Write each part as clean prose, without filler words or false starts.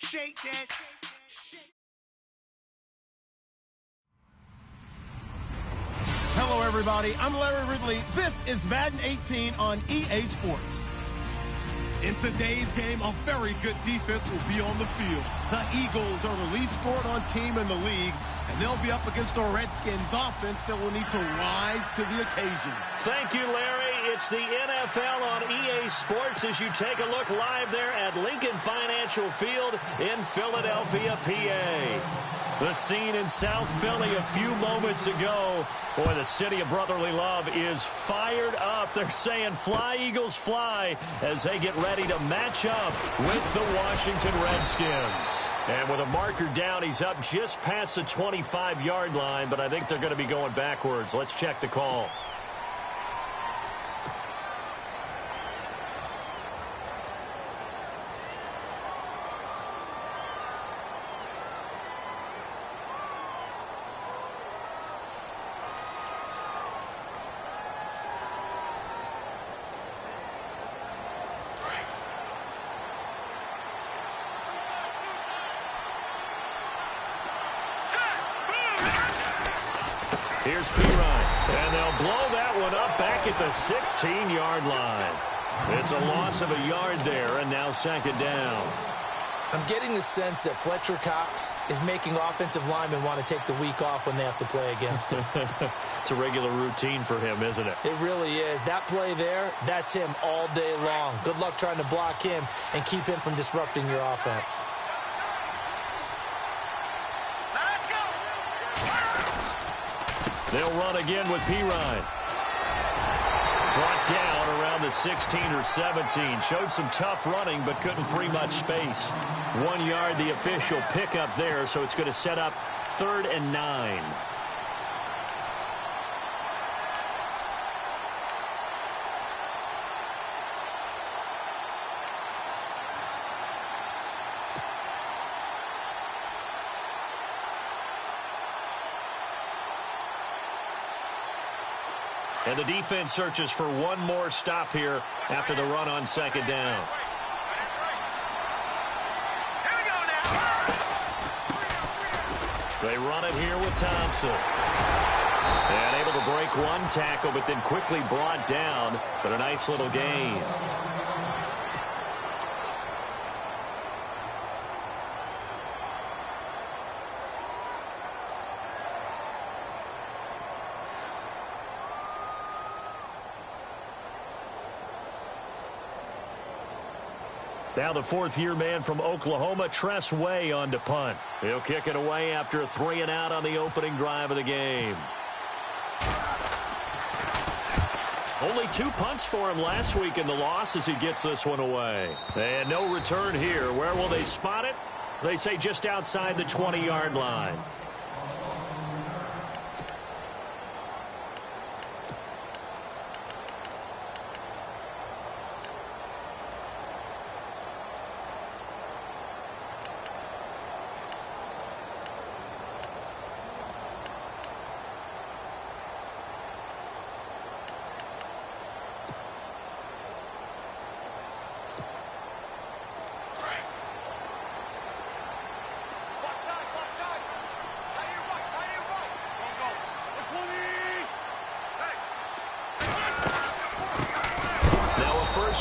Shake that. Hello, everybody. I'm Larry Ridley. This is Madden 18 on EA Sports. In today's game, a very good defense will be on the field. The Eagles are the least scored on team in the league, and they'll be up against the Redskins offense that will need to rise to the occasion. Thank you, Larry. It's the NFL on EA Sports as you take a look live there at Lincoln Financial Field in Philadelphia, PA. The scene in South Philly a few moments ago. Boy, the city of brotherly love is fired up. They're saying, fly, Eagles, fly, as they get ready to match up with the Washington Redskins. And with a marker down, he's up just past the 25-yard line, but I think they're going to be going backwards. Let's check the call. Here's Pirine, and they'll blow that one up back at the 16-yard line. It's a loss of a yard there, and now second down. I'm getting the sense that Fletcher Cox is making offensive linemen want to take the week off when they have to play against him. It's a regular routine for him, isn't it? It really is. That play there, that's him all day long. Good luck trying to block him and keep him from disrupting your offense. They'll run again with Pirine. Brought down around the 16 or 17. Showed some tough running, but couldn't free much space. 1 yard, the official pickup there, so it's going to set up 3rd and 9. And the defense searches for one more stop here after the run on second down. They run it here with Thompson. And able to break one tackle, but then quickly brought down. But a nice little gain. Now the fourth-year man from Oklahoma, Tress Way, on to punt. He'll kick it away after a 3-and-out on the opening drive of the game. Only 2 punts for him last week in the loss as he gets this one away. And no return here. Where will they spot it? They say just outside the 20-yard line.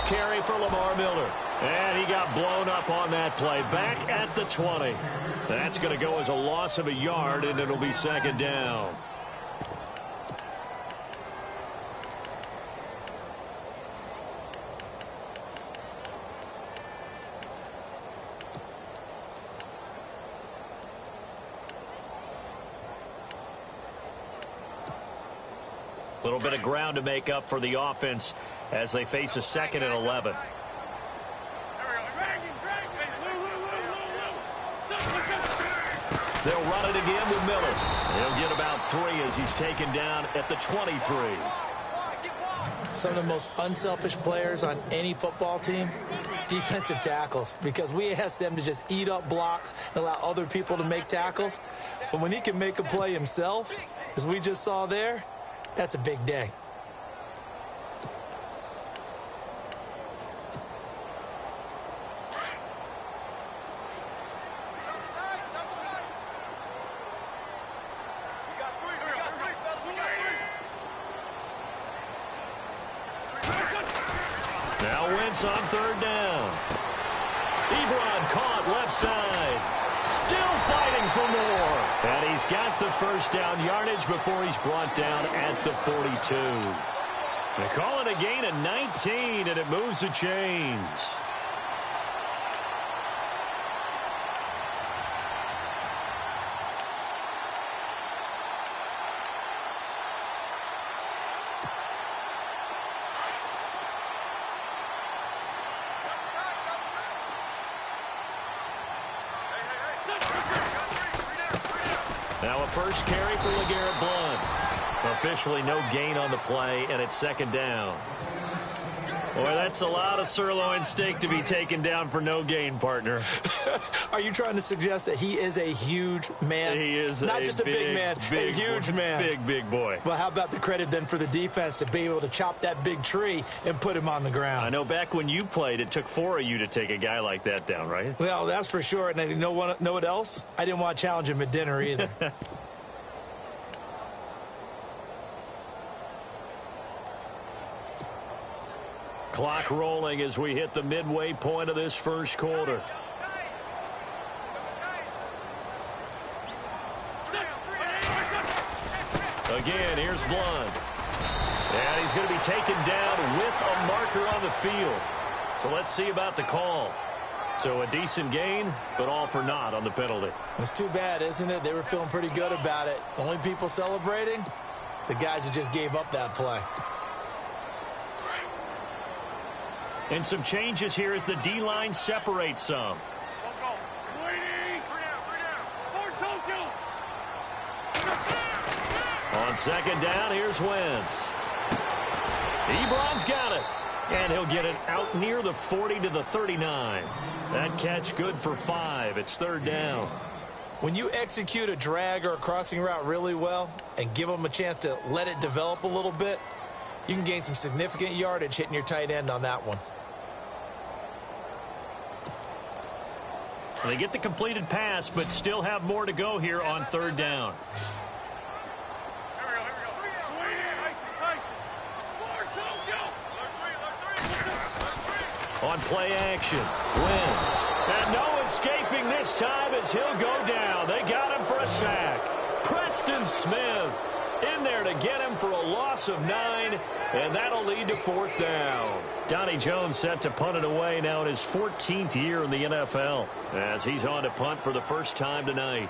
Carry for Lamar Miller. And he got blown up on that play. Back at the 20. That's going to go as a loss of a yard, and it'll be second down. A little bit of ground to make up for the offense as they face a 2nd and 11. They'll run it again with Miller. He'll get about 3 as he's taken down at the 23. Some of the most unselfish players on any football team, defensive tackles, because we ask them to just eat up blocks and allow other people to make tackles. But when he can make a play himself, as we just saw there, that's a big day. offense on third down. Ebron caught left side. Still fighting for more. And he's got the first down yardage before he's brought down at the 42. They call it a gain of 19, and it moves the chains. Now a first carry for LeGarrette Blount. Officially no gain on the play, and it's second down. Boy, that's a lot of sirloin steak to be taken down for no gain, partner. Are you trying to suggest that he is a huge man? He is not just a big man, a huge man. Big boy. Well, how about the credit then for the defense to be able to chop that big tree and put him on the ground? I know back when you played, it took 4 of you to take a guy like that down, right? Well, that's for sure. And you know what else? I didn't want to challenge him at dinner either. Clock rolling as we hit the midway point of this first quarter. Again, here's Blount. And he's going to be taken down with a marker on the field. So let's see about the call. So a decent gain, but all for naught on the penalty. It's too bad, isn't it? They were feeling pretty good about it. Only people celebrating, the guys who just gave up that play. And some changes here as the D-line separates some. On second down, here's Wentz. Ebron's got it. And he'll get it out near the 40 to the 39. That catch good for 5. It's third down. When you execute a drag or a crossing route really well and give them a chance to let it develop a little bit, you can gain some significant yardage hitting your tight end on that one. They get the completed pass, but still have more to go here on third down. On play action, Wentz. And no escaping this time as he'll go down. They got him for a sack. Preston Smith in there to get him for a loss of 9, and that'll lead to fourth down. Donnie Jones set to punt it away now in his 14th year in the NFL as he's on to punt for the first time tonight.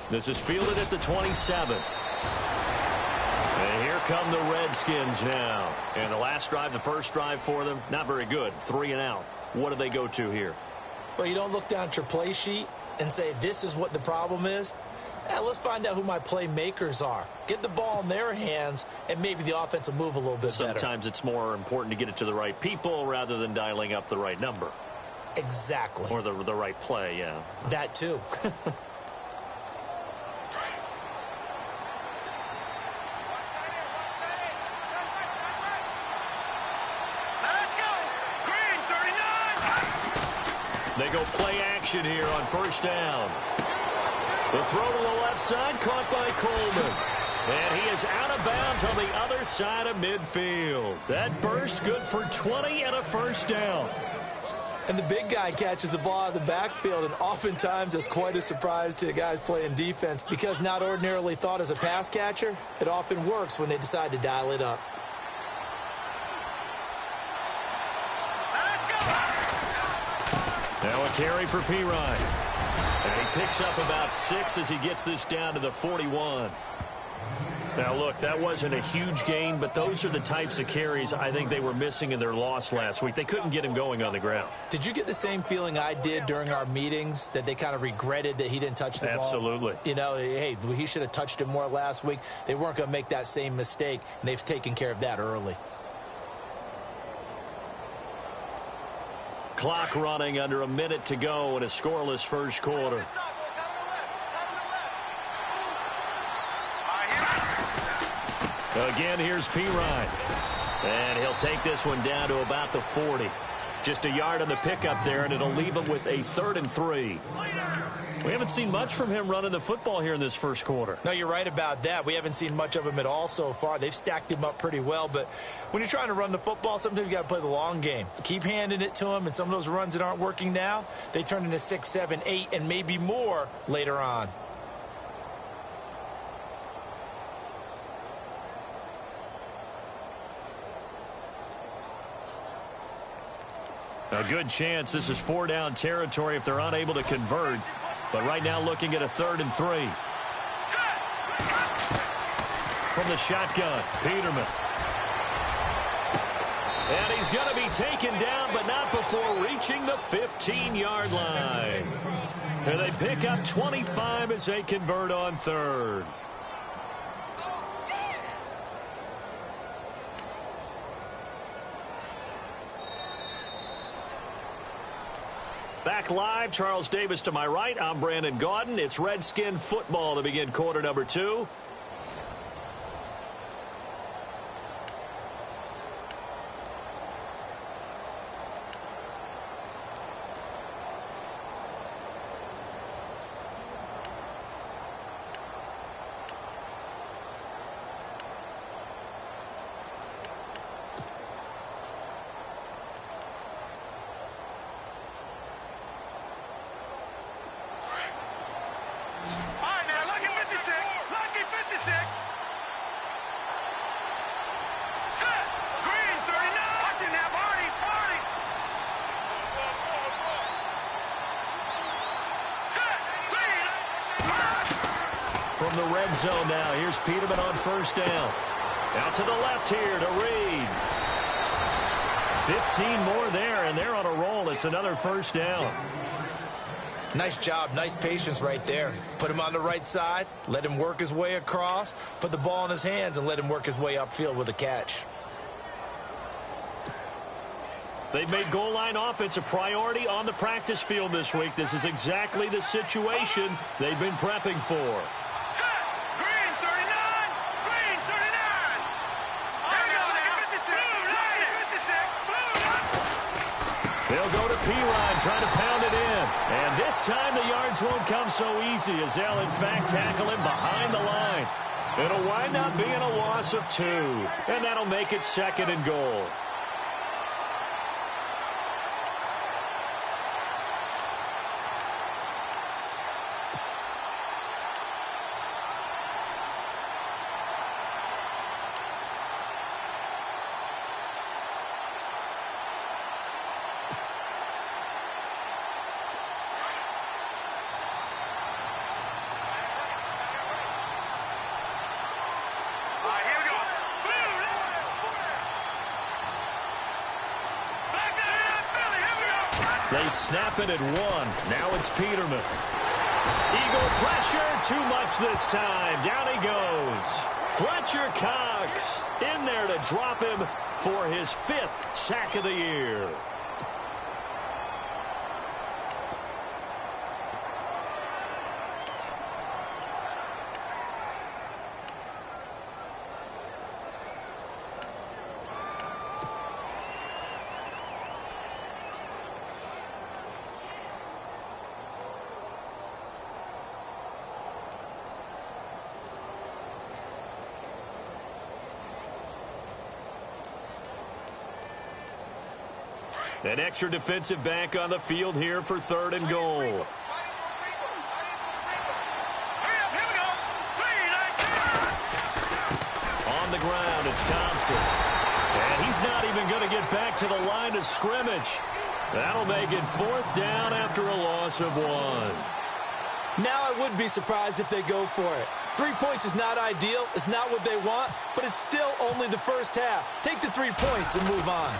This is fielded at the 27. And here come the Redskins now. And the last drive, the first drive for them, not very good. 3 and out. What do they go to here? Well, you don't look down at your play sheet and say, this is what the problem is. Let's find out who my playmakers are. Get the ball in their hands, and maybe the offense will move a little bit better. Sometimes it's more important to get it to the right people rather than dialing up the right number. Exactly. Or the right play, yeah. That too. They go play action here on first down. The throw to the left side, caught by Coleman. And he is out of bounds on the other side of midfield. That burst good for 20 and a first down. And the big guy catches the ball out of the backfield, and oftentimes it's quite a surprise to the guys playing defense because not ordinarily thought as a pass catcher, it often works when they decide to dial it up. Now a carry for Pirine. And he picks up about 6 as he gets this down to the 41. Now, look, that wasn't a huge gain, but those are the types of carries I think they were missing in their loss last week. They couldn't get him going on the ground. Did you get the same feeling I did during our meetings, that they kind of regretted that he didn't touch the ball? Absolutely. You know, hey, he should have touched it more last week. They weren't going to make that same mistake, and they've taken care of that early. Clock running under a minute to go in a scoreless first quarter. Again, here's Pirine. And he'll take this one down to about the 40. Just a yard on the pickup there, and it'll leave him with a 3rd and 3. We haven't seen much from him running the football here in this first quarter. No, you're right about that. We haven't seen much of him at all so far. They've stacked him up pretty well, but when you're trying to run the football, sometimes you got to play the long game. Keep handing it to him, and some of those runs that aren't working now, they turn into 6, 7, 8, and maybe more later on. A good chance this is 4-down territory if they're unable to convert. But right now looking at a 3rd and 3. From the shotgun, Peterman. And he's going to be taken down, but not before reaching the 15-yard line. And they pick up 25 as they convert on 3rd. Back live, Charles Davis to my right. I'm Brandon Gaudin. It's Redskin football to begin quarter number 2. From the red zone now, here's Peterman on 1st down. Out to the left here to Reed. 15 more there, and they're on a roll. It's another 1st down. Nice job, nice patience right there. Put him on the right side, let him work his way across, put the ball in his hands, and let him work his way upfield with a catch. They've made goal line offense a priority on the practice field this week. This is exactly the situation they've been prepping for. They'll go to P-line, trying to pound it in. And this time the yards won't come so easy as they'll, in fact, tackle him behind the line. It'll wind up being a loss of 2. And that'll make it 2nd and goal. They snap it at 1. Now it's Peterman. Eagle pressure, too much this time. Down he goes. Fletcher Cox in there to drop him for his 5th sack of the year. An extra defensive back on the field here for 3rd and goal. On the ground, it's Thompson. And he's not even going to get back to the line of scrimmage. That'll make it 4th down after a loss of 1. Now I would be surprised if they go for it. 3 points is not ideal. It's not what they want, but it's still only the first half. Take the 3 points and move on.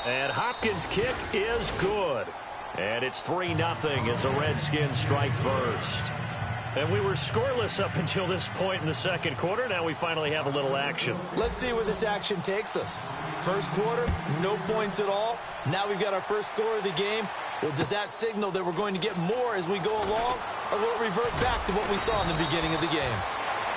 And Hopkins' kick is good. And it's 3-0 as the Redskins strike first. And we were scoreless up until this point in the second quarter. Now we finally have a little action. Let's see where this action takes us. First quarter, no points at all. Now we've got our first score of the game. Well, does that signal that we're going to get more as we go along, or will it revert back to what we saw in the beginning of the game?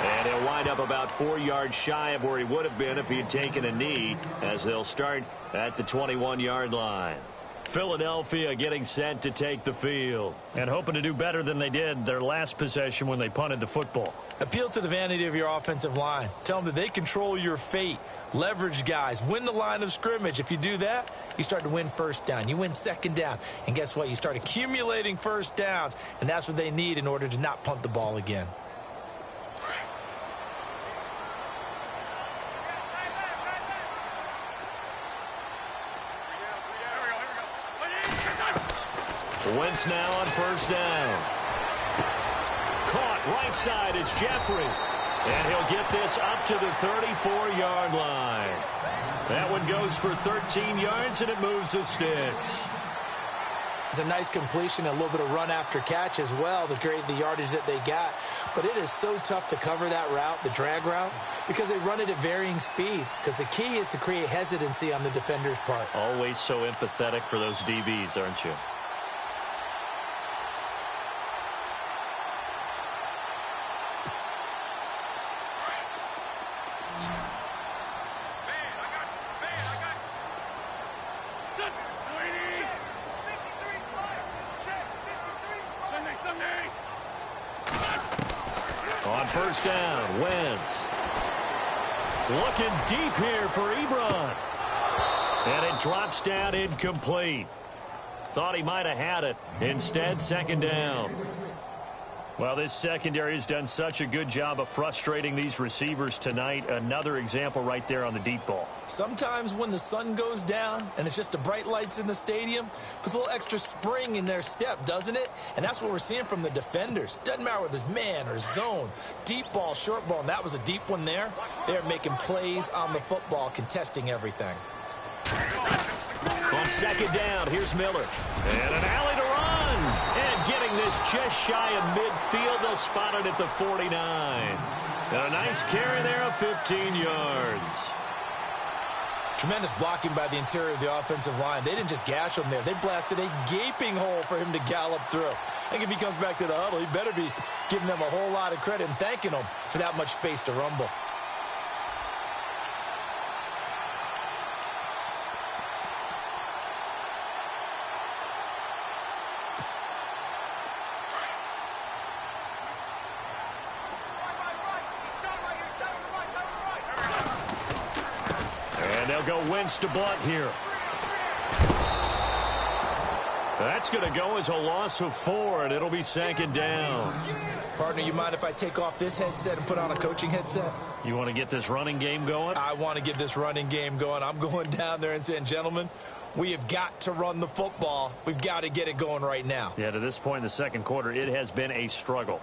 And he'll wind up about 4 yards shy of where he would have been if he had taken a knee, as they'll start at the 21-yard line. Philadelphia getting set to take the field. And hoping to do better than they did their last possession when they punted the football. Appeal to the vanity of your offensive line. Tell them that they control your fate. Leverage guys. Win the line of scrimmage. If you do that, you start to win first down. You win second down. And guess what? You start accumulating first downs. And that's what they need in order to not punt the ball again. Wentz now on first down. Caught right side is Jeffrey. And he'll get this up to the 34-yard line. That one goes for 13 yards, and it moves the sticks. It's a nice completion, a little bit of run after catch as well to create the yardage that they got. But it is so tough to cover that route, the drag route, because they run it at varying speeds. Because the key is to create hesitancy on the defender's part. Always so empathetic for those DBs, aren't you? On first down, Wentz. Looking deep here for Ebron. And it drops down incomplete. Thought he might have had it. Instead, second down. Well, this secondary has done such a good job of frustrating these receivers tonight. Another example right there on the deep ball. Sometimes when the sun goes down and it's just the bright lights in the stadium, puts a little extra spring in their step, doesn't it? And that's what we're seeing from the defenders. Doesn't matter whether it's man or zone, deep ball, short ball, and that was a deep one there. They're making plays on the football, contesting everything. On second down, here's Miller. And an alley to run. And getting this just shy of midfield. They'll spot it at the 49. And a nice carry there of 15 yards. Tremendous blocking by the interior of the offensive line. They didn't just gash him there. They blasted a gaping hole for him to gallop through. I think if he comes back to the huddle, he better be giving them a whole lot of credit and thanking them for that much space to rumble. They'll go Wentz to Blunt here. That's going to go as a loss of 4, and it'll be second down. Partner, you mind if I take off this headset and put on a coaching headset? You want to get this running game going? I want to get this running game going. I'm going down there and saying, gentlemen, we have got to run the football. We've got to get it going right now. Yeah, to this point in the second quarter, it has been a struggle.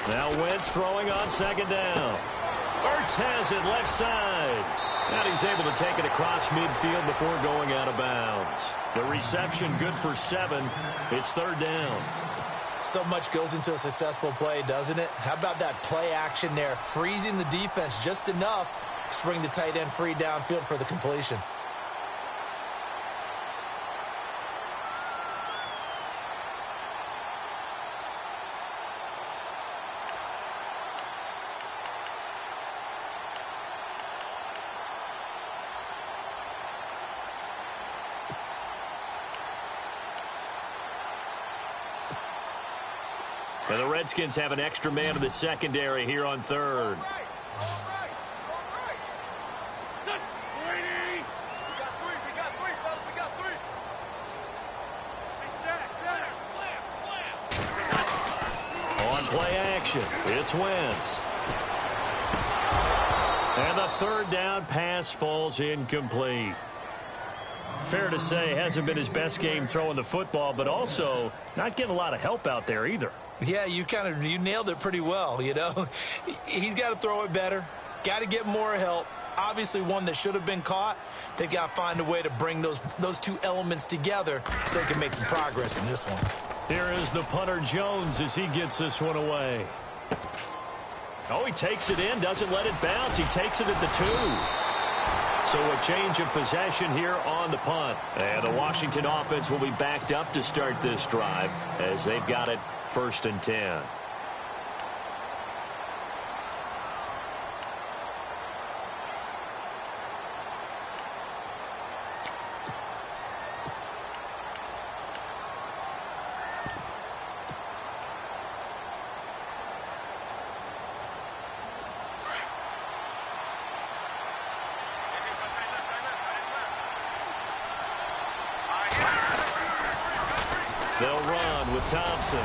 Now Wentz throwing on second down. Ertz has it left side. And he's able to take it across midfield before going out of bounds. The reception good for 7. It's third down. So much goes into a successful play, doesn't it? How about that play action there? Freezing the defense just enough to bring the tight end free downfield for the completion. And the Redskins have an extra man in the secondary here on third. On play action, it's Wentz. And the third down pass falls incomplete. Fair to say, hasn't been his best game throwing the football, but also not getting a lot of help out there either. Yeah, you nailed it pretty well, you know. He's got to throw it better, got to get more help. Obviously one that should have been caught. They've got to find a way to bring those two elements together so they can make some progress in this one. Here is the punter Jones as he gets this one away. Oh, he takes it in, doesn't let it bounce. He takes it at the 2. So a change of possession here on the punt. And the Washington offense will be backed up to start this drive as they've got it 1st and 10. They'll run with Thompson.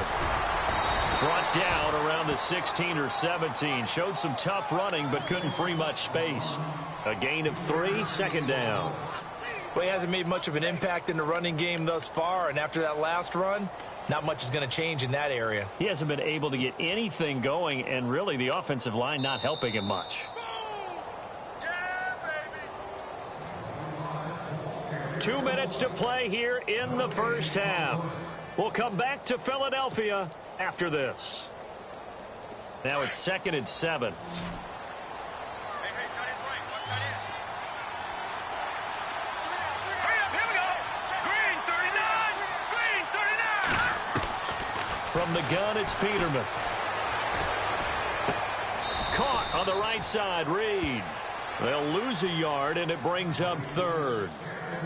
Brought down around the 16 or 17. Showed some tough running, but couldn't free much space. A gain of 3, 2nd down. Well, he hasn't made much of an impact in the running game thus far, and after that last run, not much is going to change in that area. He hasn't been able to get anything going, and really the offensive line not helping him much. 2 minutes to play here in the first half. We'll come back to Philadelphia after this. Now it's 2nd and 7. From the gun, it's Peterman. Caught on the right side, Reed. They'll lose a yard, and it brings up 3rd.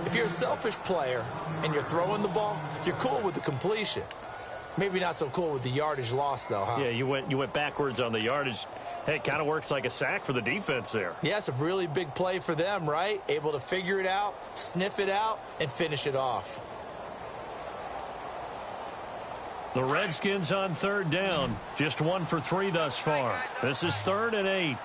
If you're a selfish player and you're throwing the ball, you're cool with the completion. Maybe not so cool with the yardage loss, though, huh? Yeah, you went backwards on the yardage. Hey, it kind of works like a sack for the defense there. Yeah, it's a really big play for them, right? Able to figure it out, sniff it out, and finish it off. The Redskins on 3rd down. Just 1 for 3 thus far. This is 3rd and 8.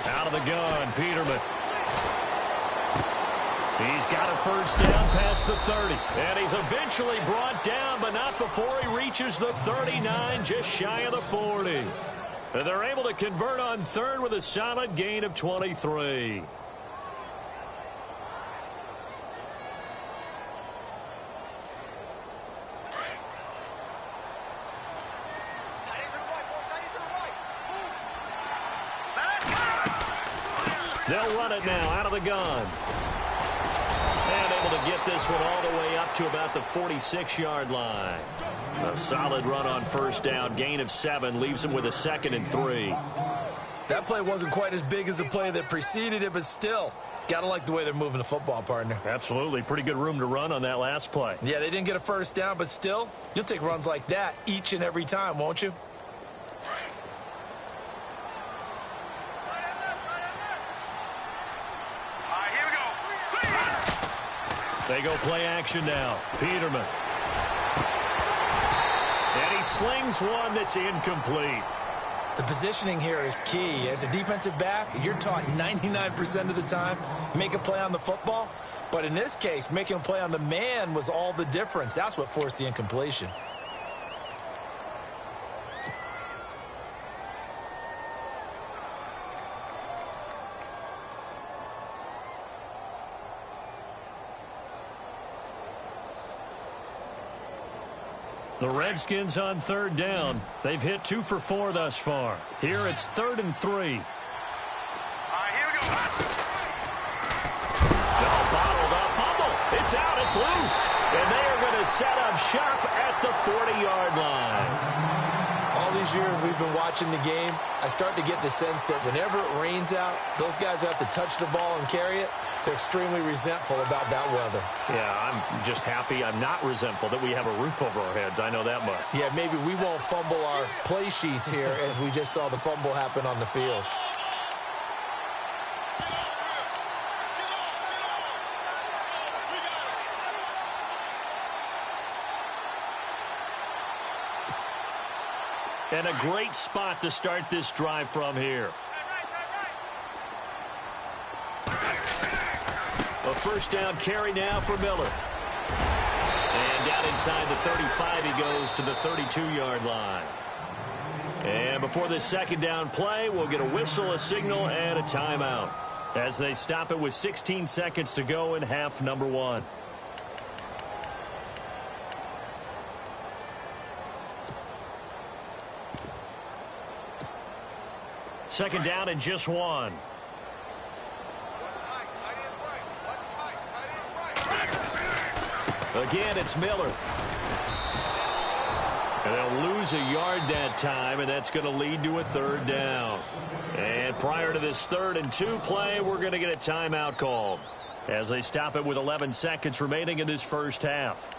Out of the gun, Peterman. He's got a 1st down past the 30. And he's eventually brought down, but not before he reaches the 39, just shy of the 40. And they're able to convert on 3rd with a solid gain of 23. They'll run it now out of the gun. And able to get this one all the way up to about the 46-yard line. A solid run on 1st down. Gain of 7 leaves him with a 2nd and 3. That play wasn't quite as big as the play that preceded it, but still, got to like the way they're moving the football, partner. Absolutely. Pretty good room to run on that last play. Yeah, they didn't get a 1st down, but still, you'll take runs like that each and every time, won't you? They go play action now. Peterman. And he slings one that's incomplete. The positioning here is key. As a defensive back, you're taught 99% of the time, make a play on the football. But in this case, making a play on the man was all the difference. That's what forced the incompletion. The Redskins on 3rd down. They've hit 2 for 4 thus far. Here it's 3rd and 3. Here we go. Bottled up fumble. It's out. It's loose. And they are going to set up shop at the 40-yard line. All these years we've been watching the game, I start to get the sense that whenever it rains out, those guys who have to touch the ball and carry it, they're extremely resentful about that weather. Yeah, I'm just happy I'm not resentful that we have a roof over our heads. I know that much. Yeah, maybe we won't fumble our play sheets here as we just saw the fumble happen on the field. And a great spot to start this drive from here. A 1st down carry now for Miller. And down inside the 35, he goes to the 32-yard line. And before this 2nd down play, we'll get a whistle, a signal, and a timeout as they stop it with 16 seconds to go in half number 1. Second down and just one. Again, it's Miller. And they'll lose a yard that time, and that's going to lead to a third down. And prior to this 3rd and 2 play, we're going to get a timeout called as they stop it with 11 seconds remaining in this first half.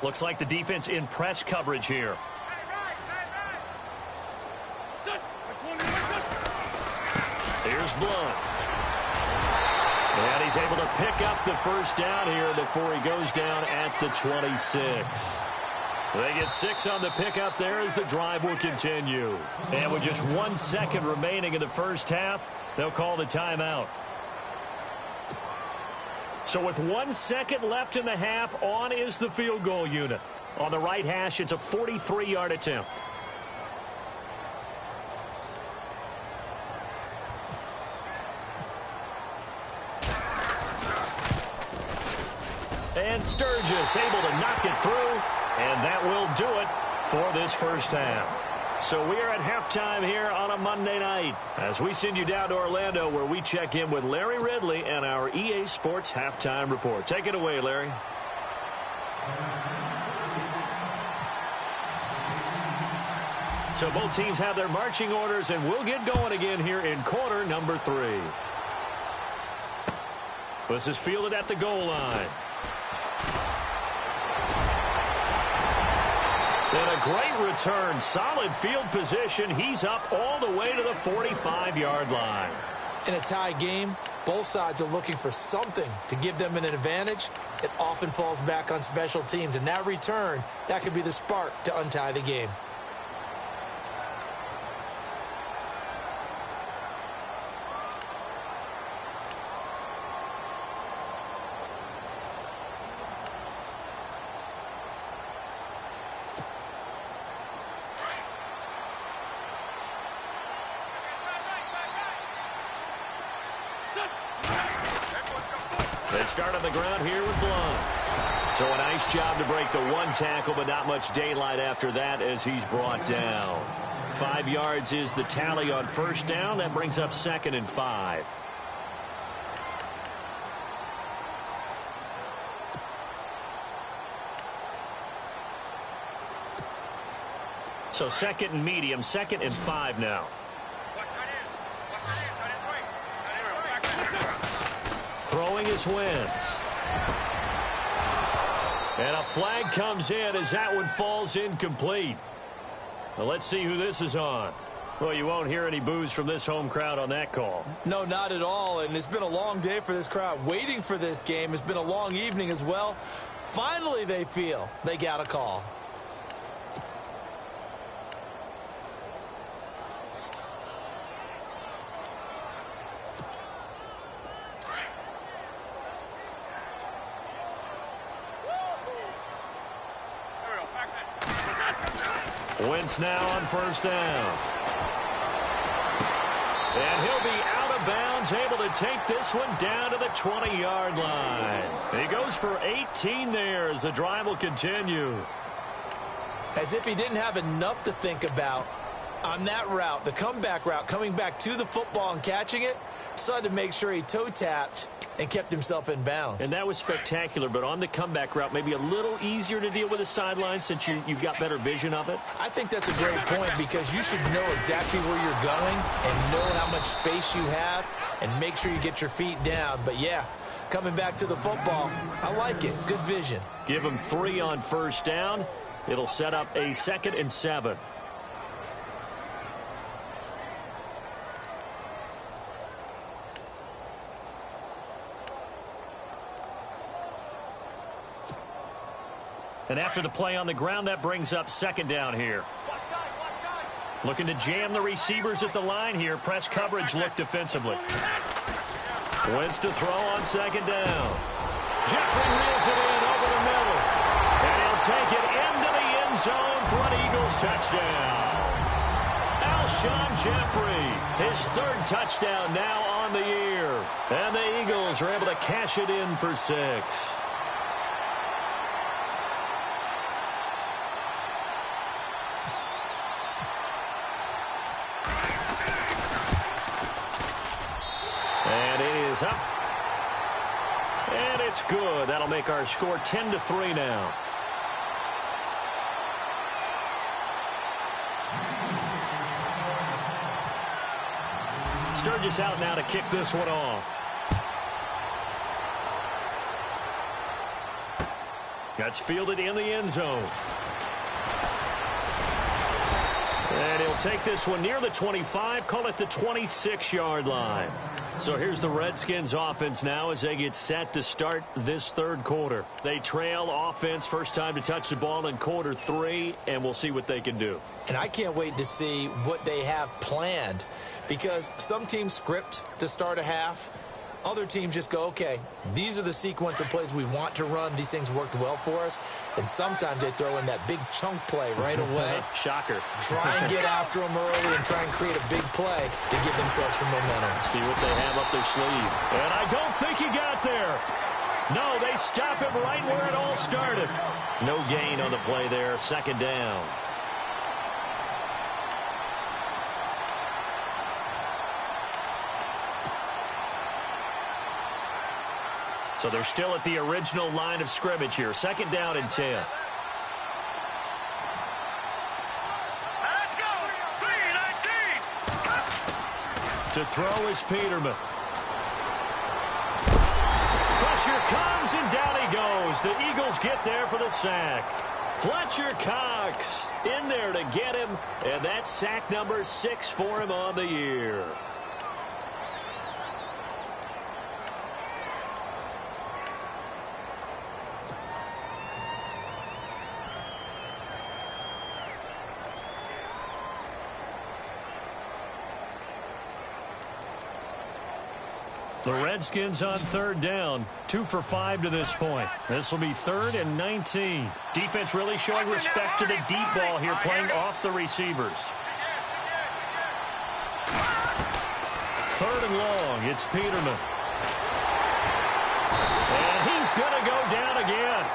Looks like the defense in press coverage here. Here's Blunt. And he's able to pick up the first down here before he goes down at the 26. They get 6 on the pickup there as the drive will continue. And with just 1 second remaining in the first half, they'll call the timeout. So with 1 second left in the half, on is the field goal unit. On the right hash, it's a 43-yard attempt. And Sturgis able to knock it through, and that will do it for this first half. So we are at halftime here on a Monday night as we send you down to Orlando where we check in with Larry Ridley and our EA Sports Halftime Report. Take it away, Larry. So both teams have their marching orders, and we'll get going again here in quarter number 3. This is fielded at the goal line. And a great return. Solid field position. He's up all the way to the 45-yard line. In a tie game, both sides are looking for something to give them an advantage. It often falls back on special teams. And that return, that could be the spark to untie the game. They start on the ground here with Blunt. So a nice job to break the 1 tackle, but not much daylight after that as he's brought down. 5 yards is the tally on first down. That brings up 2nd and 5. So 2nd and medium, 2nd and 5 now. Throwing is Wentz. And a flag comes in as that one falls incomplete. Well, let's see who this is on. Well, you won't hear any boos from this home crowd on that call. No, not at all. And it's been a long day for this crowd waiting for this game. It's been a long evening as well. Finally, they feel they got a call. Wentz now on first down. And he'll be out of bounds, able to take this one down to the 20-yard line. He goes for 18 there as the drive will continue. As if he didn't have enough to think about on that route, the comeback route, coming back to the football and catching it, decided to make sure he toe-tapped and kept himself in bounds. And that was spectacular, but on the comeback route, maybe a little easier to deal with the sideline since you've got better vision of it. I think that's a great point because you should know exactly where you're going and know how much space you have and make sure you get your feet down. But, yeah, coming back to the football, I like it. Good vision. Give him 3 on first down. It'll set up a 2nd and 7. And after the play on the ground, that brings up 2nd down here. Looking to jam the receivers at the line here. Press coverage look defensively. Wentz to throw on 2nd down. Jeffrey reels it in over the middle. And he'll take it into the end zone for an Eagles touchdown. Alshon Jeffrey, his 3rd touchdown now on the year. And the Eagles are able to cash it in for 6. is up. And it's good. That'll make our score 10-3 now. Sturgis out now to kick this one off. That's fielded in the end zone. And he'll take this one near the 25, call it the 26-yard line. So here's the Redskins offense now as they get set to start this third quarter. They trail offense first time to touch the ball in quarter 3, and we'll see what they can do. And I can't wait to see what they have planned, because some teams script to start a half. Other teams just go, okay, these are the sequence of plays we want to run. These things worked well for us. And sometimes they throw in that big chunk play right away. Shocker. Try and get after them early and try and create a big play to give themselves some momentum. See what they have up their sleeve. And I don't think he got there. No, they stop him right where it all started. No gain on the play there. Second down. So they're still at the original line of scrimmage here. Second down and 10. Let's go. 3-19. To throw is Peterman. Pressure comes, and down he goes. The Eagles get there for the sack. Fletcher Cox in there to get him, and that's sack number 6 for him on the year. The Redskins on third down, 2 for 5 to this point. This will be 3rd and 19. Defense really showing respect to the deep ball here, playing off the receivers. 3rd and long, it's Peterman. And he's going to go down again.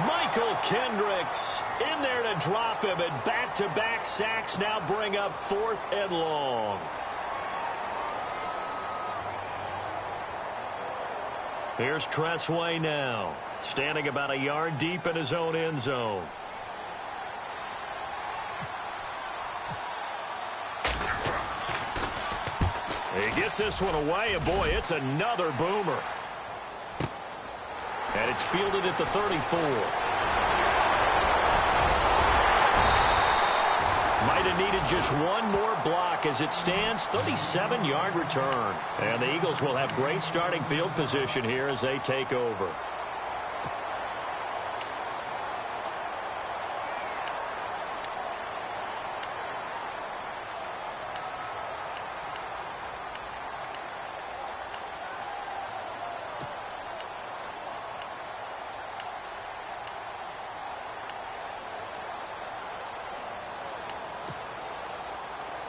Michael Kendricks in there to drop him, and back-to-back sacks now bring up 4th and long. Here's Tressway now, standing about a yard deep in his own end zone. He gets this one away, and boy, it's another boomer. And it's fielded at the 34. Might have needed just one more block. As it stands, 37-yard return. And the Eagles will have great starting field position here as they take over.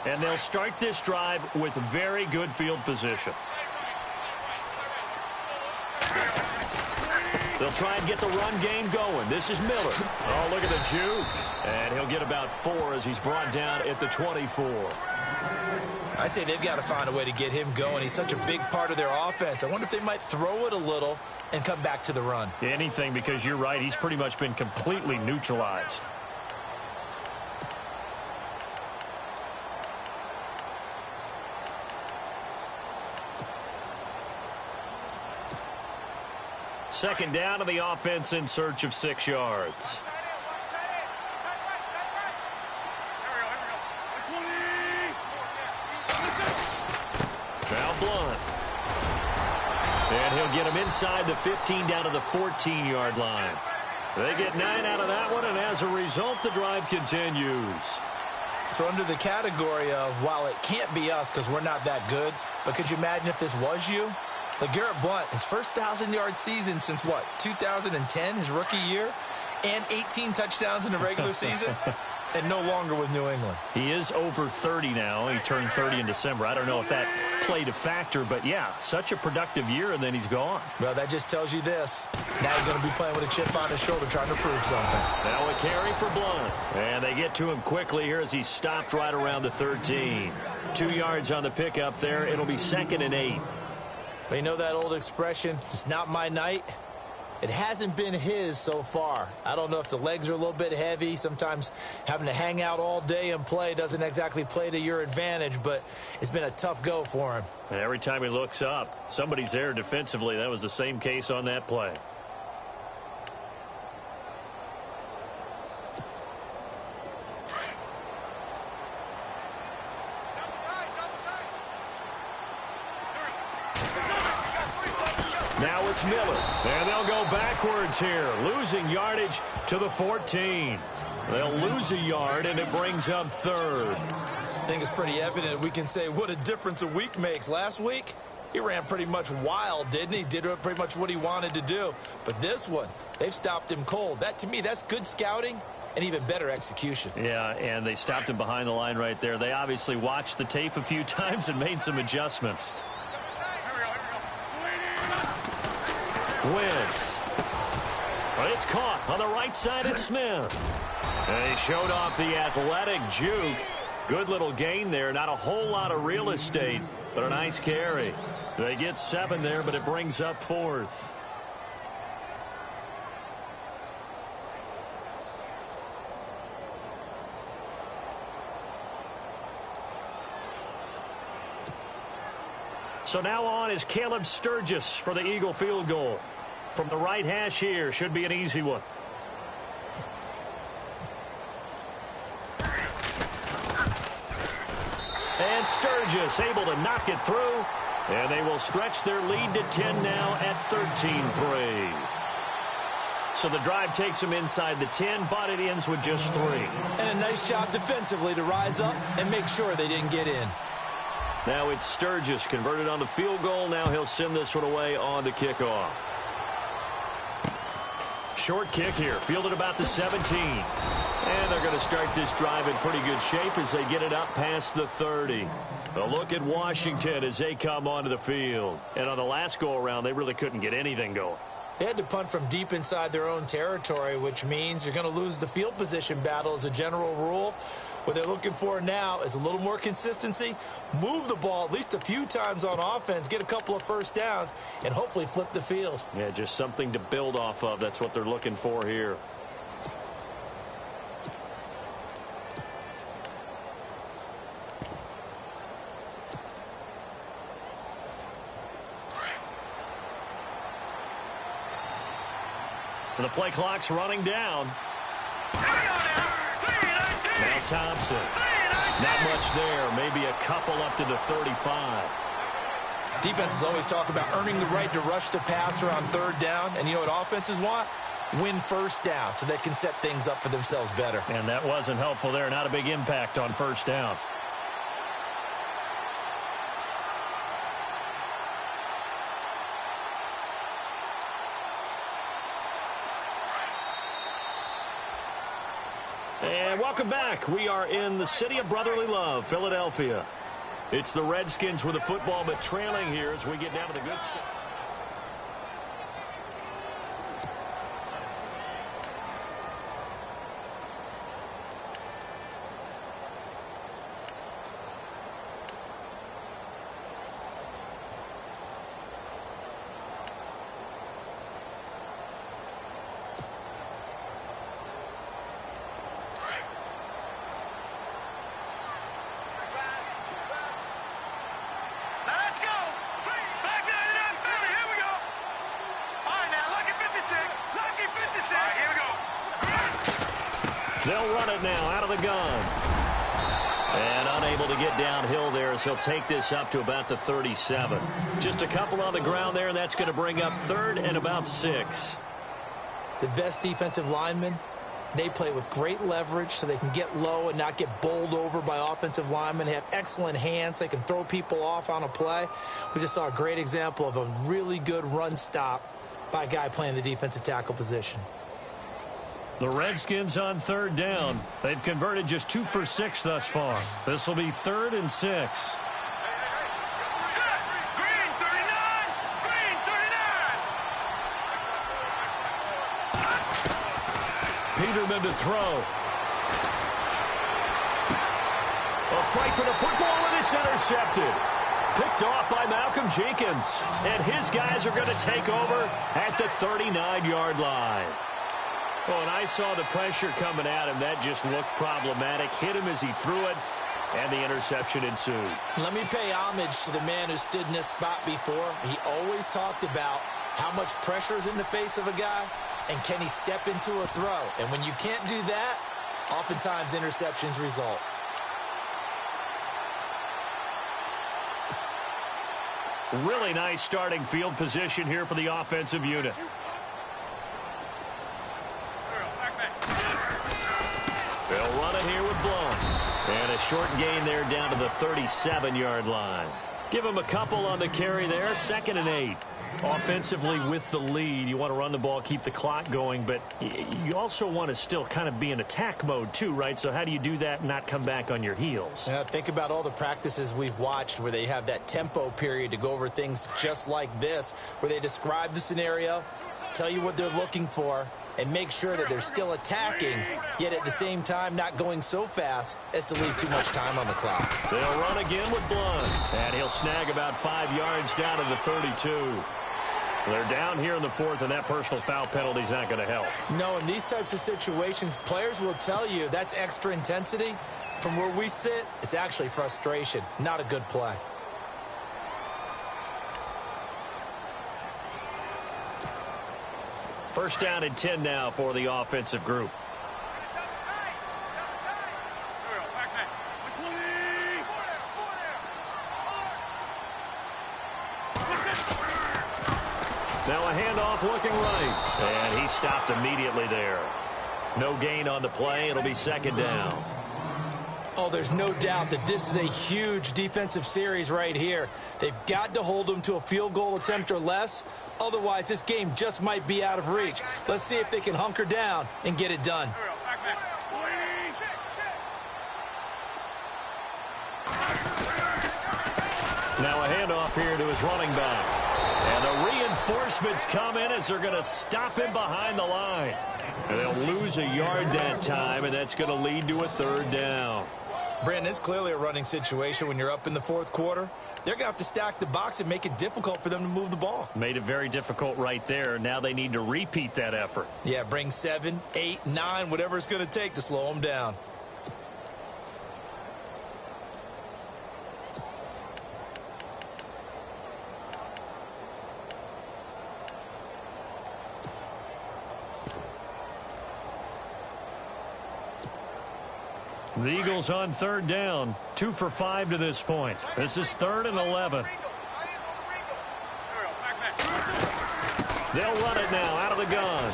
And they'll start this drive with very good field position. They'll try and get the run game going. This is Miller. Oh, look at the juke. And he'll get about 4 as he's brought down at the 24. I'd say they've got to find a way to get him going. He's such a big part of their offense. I wonder if they might throw it a little and come back to the run. Anything, because you're right. He's pretty much been completely neutralized. Second down to the offense in search of 6 yards. Now Blunt. And he'll get him inside the 15 down to the 14-yard line. They get 9 out of that one, and as a result, the drive continues. So under the category of, while it can't be us because we're not that good, but could you imagine if this was you? LeGarrette Blount, his first 1,000-yard season since, what, 2010, his rookie year? And 18 touchdowns in the regular season? And no longer with New England. He is over 30 now. He turned 30 in December. I don't know if that played a factor, but, yeah, such a productive year, and then he's gone. Well, that just tells you this. Now he's going to be playing with a chip on his shoulder trying to prove something. Now a carry for Blount. And they get to him quickly here as he stopped right around the 13. 2 yards on the pickup there. It'll be 2nd and 8. But you know that old expression, it's not my night? It hasn't been his so far. I don't know if the legs are a little bit heavy. Sometimes having to hang out all day and play doesn't exactly play to your advantage, but it's been a tough go for him. And every time he looks up, somebody's there defensively. That was the same case on that play. Now it's Miller, and they'll go backwards here, losing yardage to the 14. They'll lose a yard, and it brings up third. I think it's pretty evident we can say what a difference a week makes. Last week, he ran pretty much wild, didn't he? Did pretty much what he wanted to do. But this one, they've stopped him cold. That, to me, that's good scouting and even better execution. Yeah, and they stopped him behind the line right there. They obviously watched the tape a few times and made some adjustments. Wentz. But it's caught on the right side at Smith. And he showed off the athletic juke. Good little gain there. Not a whole lot of real estate, but a nice carry. They get 7 there, but it brings up 4th. So now on is Caleb Sturgis for the Eagle field goal. From the right hash here, should be an easy one. And Sturgis able to knock it through. And they will stretch their lead to 10 now at 13-3. So the drive takes them inside the 10, but it ends with just 3. And a nice job defensively to rise up and make sure they didn't get in. Now it's Sturgis converted on the field goal. Now he'll send this one away on the kickoff. Short kick here, fielded about the 17. And they're going to start this drive in pretty good shape as they get it up past the 30. A look at Washington as they come onto the field. And on the last go-around, they really couldn't get anything going. They had to punt from deep inside their own territory, which means you're going to lose the field position battle as a general rule. What they're looking for now is a little more consistency, move the ball at least a few times on offense, get a couple of first downs, and hopefully flip the field. Yeah, just something to build off of. That's what they're looking for here. And the play clock's running down. Now Thompson. Not much there. Maybe a couple up to the 35. Defenses always talk about earning the right to rush the passer on third down. And you know what offenses want? Win first down so they can set things up for themselves better. And that wasn't helpful there. Not a big impact on first down. And welcome back. We are in the city of brotherly love, Philadelphia. It's the Redskins with the football, but trailing here as we get down to the good stuff. They'll run it now out of the gun. And unable to get downhill there as he'll take this up to about the 37. Just a couple on the ground there, and that's going to bring up third and about 6. The best defensive linemen, they play with great leverage so they can get low and not get bowled over by offensive linemen. They have excellent hands. They can throw people off on a play. We just saw a great example of a really good run stop by a guy playing the defensive tackle position. The Redskins on third down. They've converted just 2 for 6 thus far. This will be 3rd and 6. Peterman to throw. A fight for the football, and it's intercepted. Picked off by Malcolm Jenkins. And his guys are going to take over at the 39-yard line. Well, and I saw the pressure coming at him. That just looked problematic. Hit him as he threw it, and the interception ensued. Let me pay homage to the man who stood in this spot before. He always talked about how much pressure is in the face of a guy, and can he step into a throw. And when you can't do that, oftentimes interceptions result. Really nice starting field position here for the offensive unit. They'll run it here with Blount. And a short gain there down to the 37-yard line. Give him a couple on the carry there. 2nd and 8. Offensively with the lead, you want to run the ball, keep the clock going, but you also want to still kind of be in attack mode too, right? So how do you do that and not come back on your heels? Think about all the practices we've watched where they have that tempo period to go over things just like this, where they describe the scenario, tell you what they're looking for, and make sure that they're still attacking, yet at the same time not going so fast as to leave too much time on the clock. They'll run again with Blount, and he'll snag about 5 yards down to the 32. They're down here in the 4th, and that personal foul penalty is not going to help. No, in these types of situations, players will tell you that's extra intensity. From where we sit, it's actually frustration, not a good play. First down and 10 now for the offensive group. Now a handoff looking right. And he stopped immediately there. No gain on the play. It'll be 2nd down. Oh, there's no doubt that this is a huge defensive series right here. They've got to hold them to a field goal attempt or less. Otherwise, this game just might be out of reach. Let's see if they can hunker down and get it done. Now a handoff here to his running back. And the reinforcements come in as they're going to stop him behind the line. And they'll lose a yard that time, and that's going to lead to a 3rd down. Brandon, it's clearly a running situation when you're up in the 4th quarter. They're going to have to stack the box and make it difficult for them to move the ball. Made it very difficult right there. Now they need to repeat that effort. Yeah, bring 7, 8, 9, whatever it's going to take to slow them down. The Eagles on 3rd down. 2 for 5 to this point. This is 3rd and 11. They'll run it now out of the gun.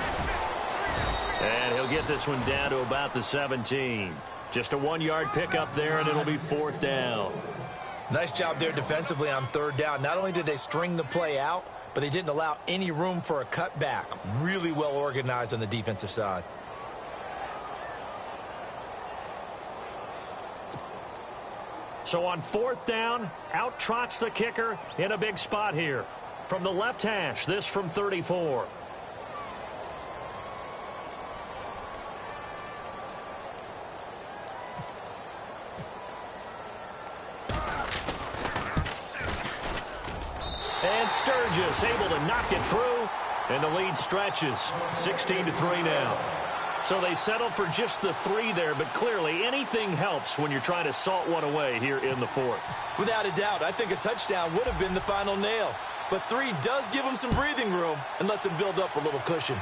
And he'll get this one down to about the 17. Just a 1-yard pickup there, and it'll be 4th down. Nice job there defensively on 3rd down. Not only did they string the play out, but they didn't allow any room for a cutback. Really well organized on the defensive side. So on 4th down, out trots the kicker in a big spot here. From the left hash, this from 34. And Sturgis able to knock it through, and the lead stretches. 16-3 now. So they settle for just the 3 there, but clearly anything helps when you're trying to salt one away here in the 4th. Without a doubt, I think a touchdown would have been the final nail. But 3 does give them some breathing room and lets them build up a little cushion.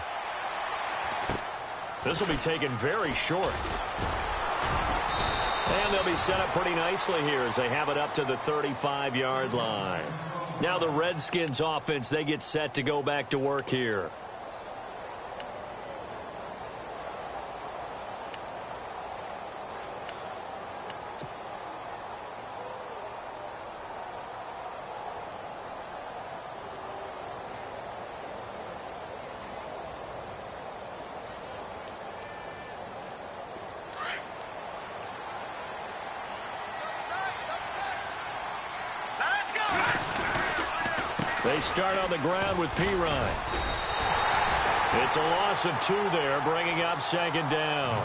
This will be taken very short. And they'll be set up pretty nicely here as they have it up to the 35-yard line. Now the Redskins offense, they get set to go back to work here. They start on the ground with Pirine. It's a loss of 2 there, bringing up second down.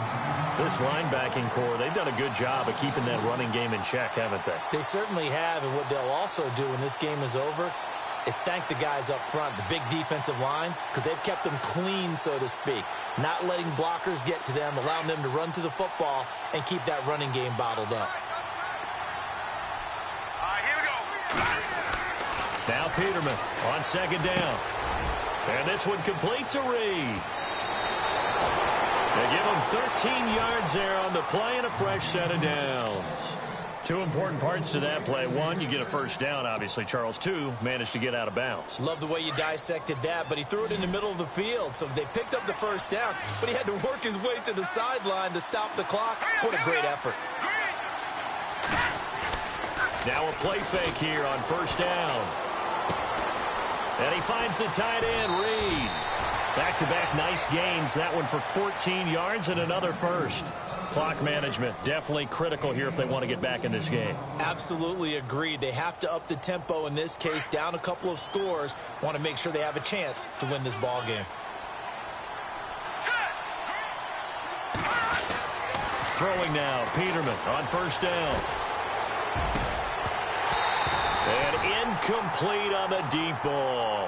This linebacking core, they've done a good job of keeping that running game in check, haven't they? They certainly have, and what they'll also do when this game is over is thank the guys up front, the big defensive line, because they've kept them clean, so to speak, not letting blockers get to them, allowing them to run to the football and keep that running game bottled up. Here we go. Now Peterman on second down. And this one complete to Reed. They give him 13 yards there on the play and a fresh set of downs. 2 important parts to that play. 1, you get a first down, obviously. Charles, 2, managed to get out of bounds. Love the way you dissected that, but he threw it in the middle of the field. So they picked up the first down, but he had to work his way to the sideline to stop the clock. What a great effort. Now a play fake here on first down. And he finds the tight end, Reed. Back-to-back nice gains. That one for 14 yards and another first. Clock management definitely critical here if they want to get back in this game. Absolutely agreed. They have to up the tempo in this case, down a couple of scores. Want to make sure they have a chance to win this ball game. Throwing now, Peterman on first down. And incomplete on the deep ball.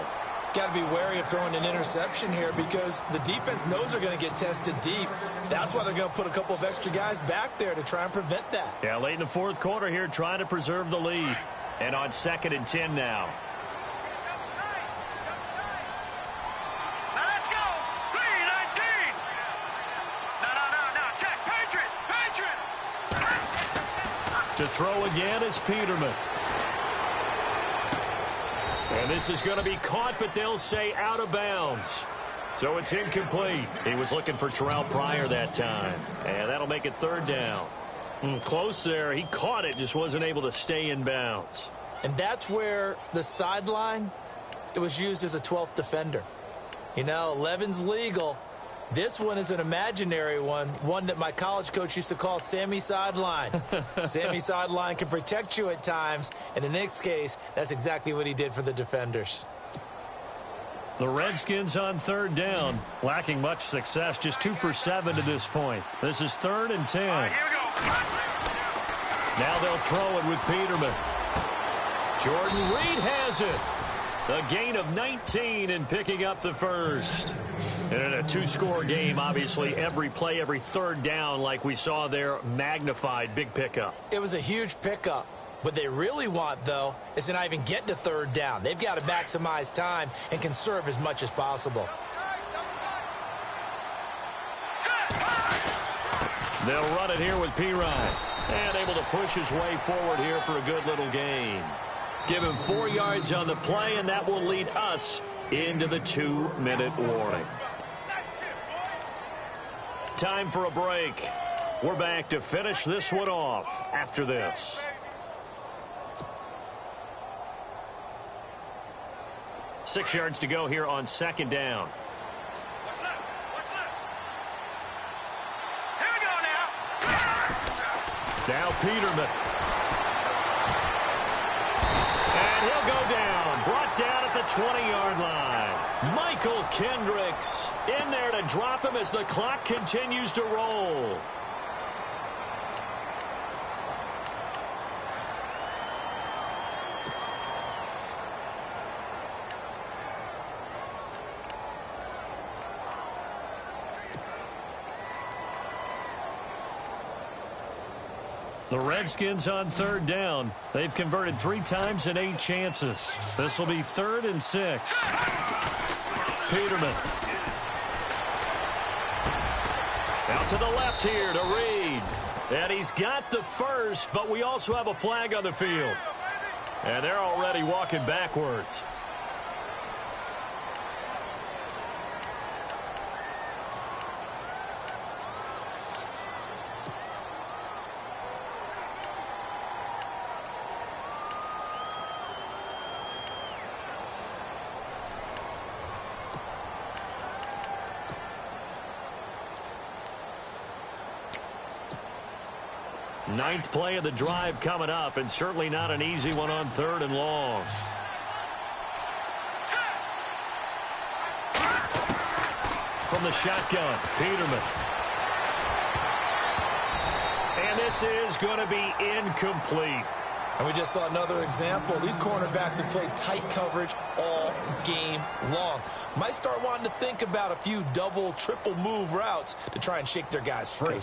Got to be wary of throwing an interception here because the defense knows they're going to get tested deep. That's why they're going to put a couple of extra guys back there to try and prevent that. Yeah, late in the fourth quarter here, trying to preserve the lead. And on 2nd and 10 now. Let's go. 3-19. No. Check. Patriot. To throw again is Peterman. And this is going to be caught, but they'll say out of bounds. So it's incomplete. He was looking for Terrell Pryor that time. And that'll make it 3rd down. Close there. He caught it, just wasn't able to stay in bounds. And that's where the sideline, it was used as a 12th defender. You know, 11's legal. This one is an imaginary one that my college coach used to call Sammy Sideline. Sammy Sideline can protect you at times, and in this case, that's exactly what he did for the defenders. The Redskins on 3rd down, lacking much success, just 2 for 7 to this point. This is 3rd and 10. Here we go. Now they'll throw it with Peterman. Jordan Reed has it. A gain of 19 and picking up the first. And in a 2-score game, obviously, every play, every 3rd down, like we saw there, magnified, big pickup. It was a huge pickup. What they really want, though, is to not even get to 3rd down. They've got to maximize time and conserve as much as possible. They'll run it here with Pirine. And able to push his way forward here for a good little gain. Give him 4 yards on the play, and that will lead us into the 2-minute warning. Time for a break. We're back to finish this one off after this. Six yards to go here on 2nd down. Here we go now. Now Peterman. And he'll go down. Brought down at the 20-yard line. Michael Kendricks in there to drop him as the clock continues to roll. The Redskins on 3rd down. They've converted 3 times in 8 chances. This will be 3rd and 6. Peterman. Out to the left here to Reed. And he's got the first, but we also have a flag on the field. And they're already walking backwards. Ninth play of the drive coming up, and certainly not an easy one on 3rd and long. from the shotgun. Peterman. And this is going to be incomplete. And we just saw another example. These cornerbacks have played tight coverage all game long. Might start wanting to think about a few double, triple move routes to try and shake their guys free.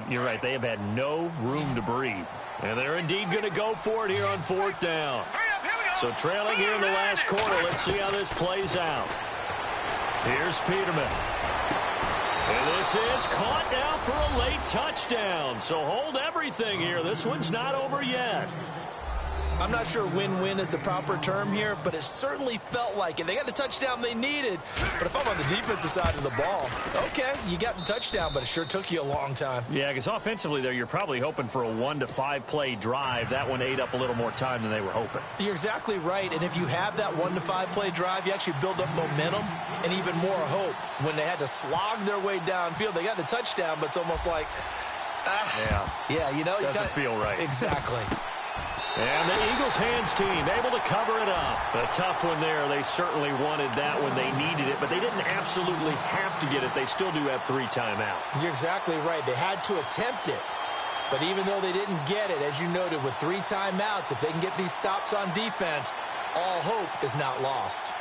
You're right, they have had no room to breathe. And they're indeed going to go for it here on 4th down. So trailing here in the last quarter, let's see how this plays out. Here's Peterman. And this is caught now for a late touchdown. So hold everything here. This one's not over yet. I'm not sure win-win is the proper term here, but it certainly felt like it. They got the touchdown they needed, but if I'm on the defensive side of the ball, okay, you got the touchdown, but it sure took you a long time. Yeah, because offensively there, you're probably hoping for a 1 to 5 play drive. That one ate up a little more time than they were hoping. You're exactly right, and if you have that 1 to 5 play drive, you actually build up momentum and even more hope. When they had to slog their way downfield, they got the touchdown, but it's almost like, yeah, you know, doesn't feel right. Exactly. And the Eagles hands team able to cover it up. A tough one there. They certainly wanted that when they needed it, but they didn't absolutely have to get it. They still do have 3 timeouts. You're exactly right. They had to attempt it. But even though they didn't get it, as you noted, with 3 timeouts, if they can get these stops on defense, all hope is not lost.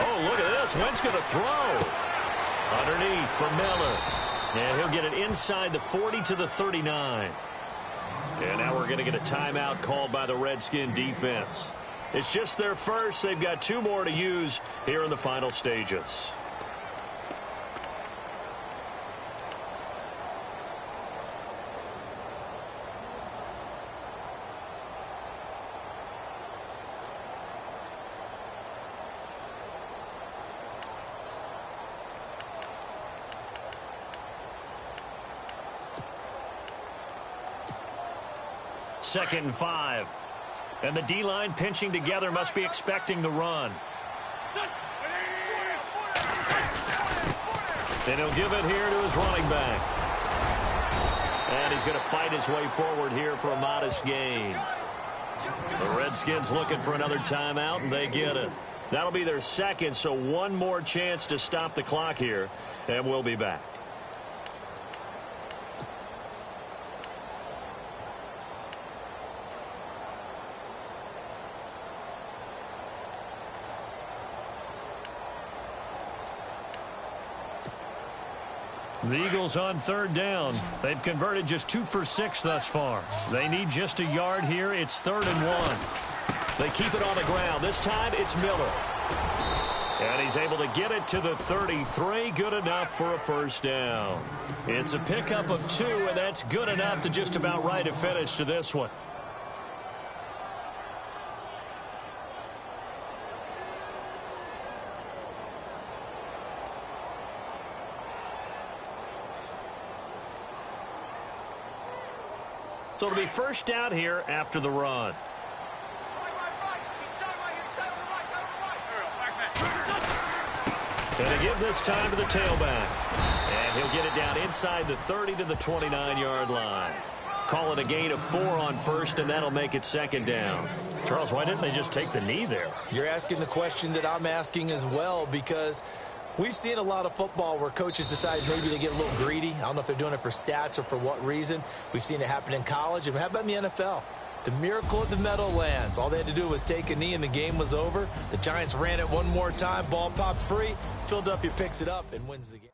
Oh, look at this. Wentz going to throw. Underneath for Miller. And he'll get it inside the 40 to the 39. And now we're going to get a timeout called by the Redskin defense. It's just their first. They've got 2 more to use here in the final stages. Second and 5. And the D-line pinching together, must be expecting the run. And he'll give it here to his running back. And he's going to fight his way forward here for a modest gain. The Redskins looking for another timeout, and they get it. That'll be their second, so 1 more chance to stop the clock here, and we'll be back. The Eagles on 3rd down. They've converted just 2 for 6 thus far. They need just a yard here. It's 3rd and 1. They keep it on the ground. This time it's Miller. And he's able to get it to the 33. Good enough for a first down. It's a pickup of 2, and that's good enough to just about write a finish to this one. So it'll be first down here after the run. And to give this time to the tailback. And he'll get it down inside the 30 to the 29-yard line. Call it a gain of 4 on first, and that'll make it 2nd down. Charles, why didn't they just take the knee there? You're asking the question that I'm asking as well, because we've seen a lot of football where coaches decide maybe they get a little greedy. I don't know if they're doing it for stats or for what reason. We've seen it happen in college. And how about in the NFL? The miracle at the Meadowlands. All they had to do was take a knee and the game was over. The Giants ran it one more time. Ball popped free. Philadelphia picks it up and wins the game.